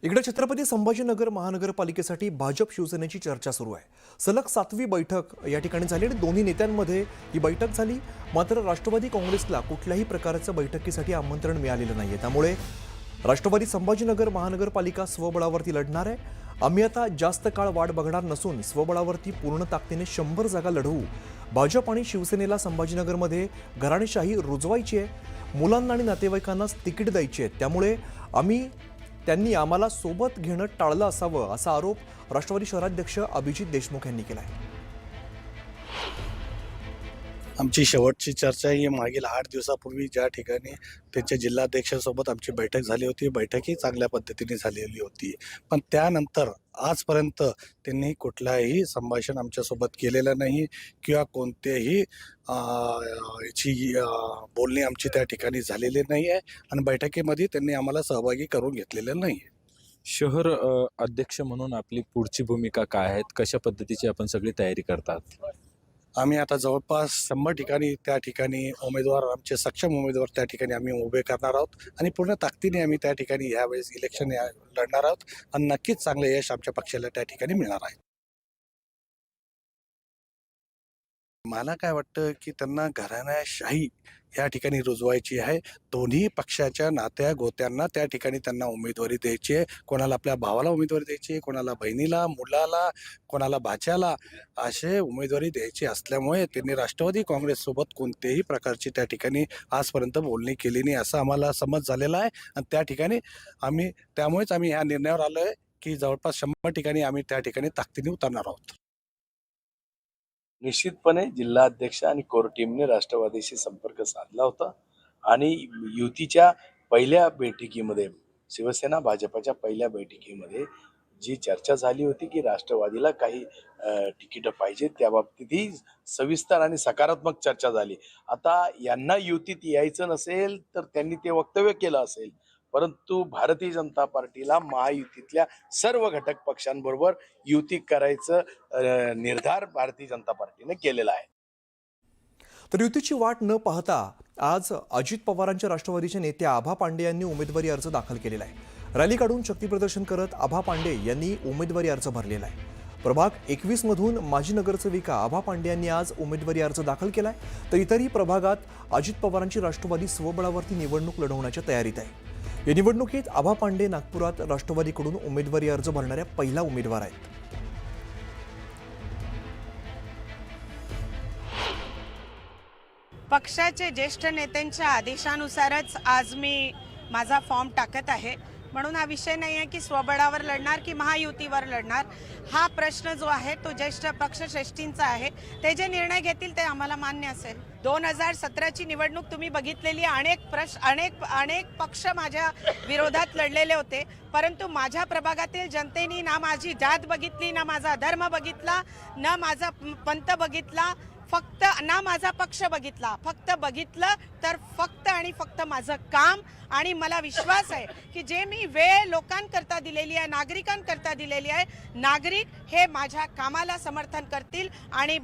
इकडे छत्रपती संभाजीनगर महानगरपालिकेसाठी भाजप शिवसेनेची चर्चा सुरू आहे। सलग 7वी बैठक या ठिकाणी झाली आणि दोन्ही नेत्यांमध्ये ही बैठक झाली। मात्र राष्ट्रवादी काँग्रेसला कुठल्याही प्रकारचं बैठकीसाठी आमंत्रण मिळालेलं नाहीये। त्यामुळे राष्ट्रवादी संभाजीनगर महानगरपालिका स्वबळावरती लढणार आहे। आम्ही आता जास्त काळ वाट बघणार नसून स्वबळावरती पूर्ण ताकदीने 100 जागा लढवू। भाजप आणि शिवसेनेला संभाजीनगरमध्ये घराणेशाही रुजवायची आहे। मुलांना आणि नातेवाईकांनाच तिकीट द्यायची आहे। त्यामुळे त्यांनी आम्हाला सोबत घेणं टाळलं असावं असा आरोप राष्ट्रवादी शहराध्यक्ष अभिजित देशमुख यांनी केला आहे। आमची शेवटची चर्चा ही मागील 8 दिवसापूर्वी ज्या ठिकाणी त्यांच्या जिल्हाध्यक्षासोबत आमची बैठक झाली होती, बैठकही चांगल्या पद्धतीने झालेली होती। पण त्यानंतर आजपर्यंत त्यांनी कुठलाही संभाषण आमच्यासोबत केलेलं नाही किंवा कोणतेही बोलणी आमची त्या ठिकाणी झालेली नाही आहे आणि बैठकीमध्ये त्यांनी आम्हाला सहभागी करून घेतलेलं नाही आहे। शहर अध्यक्ष म्हणून आपली पुढची भूमिका काय आहे? कशा पद्धतीची आपण सगळी तयारी करतात? आम्ही आता जवळपास 100 ठिकाणी त्या ठिकाणी उमेदवार आमचे सक्षम उमेदवार त्या ठिकाणी आम्ही उभे करणार आहोत आणि पूर्ण ताकदीने आम्ही त्या ठिकाणी यावेळेस इलेक्शन लढणार आहोत आणि नक्कीच चांगले यश आमच्या पक्षाला त्या ठिकाणी मिळणार आहे। मला काय वाटतं की त्यांना घराण्याशाही या ठिकाणी रुजवायची आहे। दोन्ही पक्षाच्या नात्या गोत्यांना त्या ठिकाणी त्यांना उमेदवारी द्यायची आहे। कोणाला आपल्या भावाला उमेदवारी द्यायची आहे, कोणाला बहिणीला, मुलाला, कोणाला भाच्याला असे उमेदवारी द्यायची असल्यामुळे त्यांनी राष्ट्रवादी काँग्रेससोबत कोणत्याही प्रकारची त्या ठिकाणी आजपर्यंत बोलणी केली नाही असं आम्हाला समज झालेला आहे आणि त्या ठिकाणी त्यामुळेच आम्ही ह्या निर्णयावर आलो आहे की जवळपास 100 ठिकाणी आम्ही त्या ठिकाणी ताकदीने उतरणार आहोत। निश्चितपणे जिल्हाध्यक्ष आणि कोर टीमने राष्ट्रवादीशी संपर्क साधला होता आणि युतीच्या पहिल्या बैठकीमध्ये शिवसेना भाजपच्या पहिल्या बैठकीमध्ये जी चर्चा झाली होती की राष्ट्रवादीला काही तिकीटं पाहिजे, त्या बाबतीत ही सविस्तर आणि सकारात्मक चर्चा झाली। आता यांना युतीत यायचं नसेल तर त्यांनी ते वक्तव्य केलं असेल, परंतु भारतीय जनता पार्टीला महायुतीतल्या सर्व घटक पक्षांबरोबर युती करायचं निर्धार भारतीय जनता पार्टीने केलेला आहे। तर युतीची वाट न पाहता आज अजित पवारांच्या राष्ट्रवादीचे नेते आभा पांडे यांनी उमेदवारी अर्ज दाखल केलेला आहे। रॅली काढून शक्तीप्रदर्शन करत आभा पांडे यांनी उमेदवारी अर्ज भरलेला आहे। प्रभाग 21 मधून माजी नगरसेविका आभा पांडे यांनी आज उमेदवारी अर्ज दाखल केलाय। तर इतरही प्रभागात अजित पवारांची राष्ट्रवादी स्वबळावरती निवडणूक लढवण्याच्या तयारीत आहे। या निवडणुकीत आभा पांडे नागपुरात राष्ट्रवादीकडून उमेदवारी अर्ज भरणाऱ्या पहिला उमेदवार आहेत। पक्षाचे ज्येष्ठ नेत्यांच्या आदेशानुसारच आज मी माझा फॉर्म टाकत आहे। म्हणून हा विषय नाही आहे की स्वबळावर लढणार की महायुतीवर लढणार। हा प्रश्न जो आहे तो ज्येष्ठ पक्षश्रेष्ठींचा आहे। ते जे निर्णय घेतील ते आम्हाला मान्य असेल। 2017ची निवडणूक तुम्ही बघितलेली, अनेक पक्ष माझ्या विरोधात लढलेले होते, परंतु माझ्या प्रभागातील जनतेने ना माझी जात बघितली, ना माझा धर्म बघितला, ना माझा पंथ बघितला, फक्त ना माझा पक्ष बघितला। फक्त बघितलं तर फक्त आणि फक्त माझं काम। आणि मला विश्वास आहे की जे मी वेळ लोकांकरता दिलेली आहे, नागरिकांकरता दिलेली आहे, नागरिक हे माझ्या कामाला समर्थन करतील आणि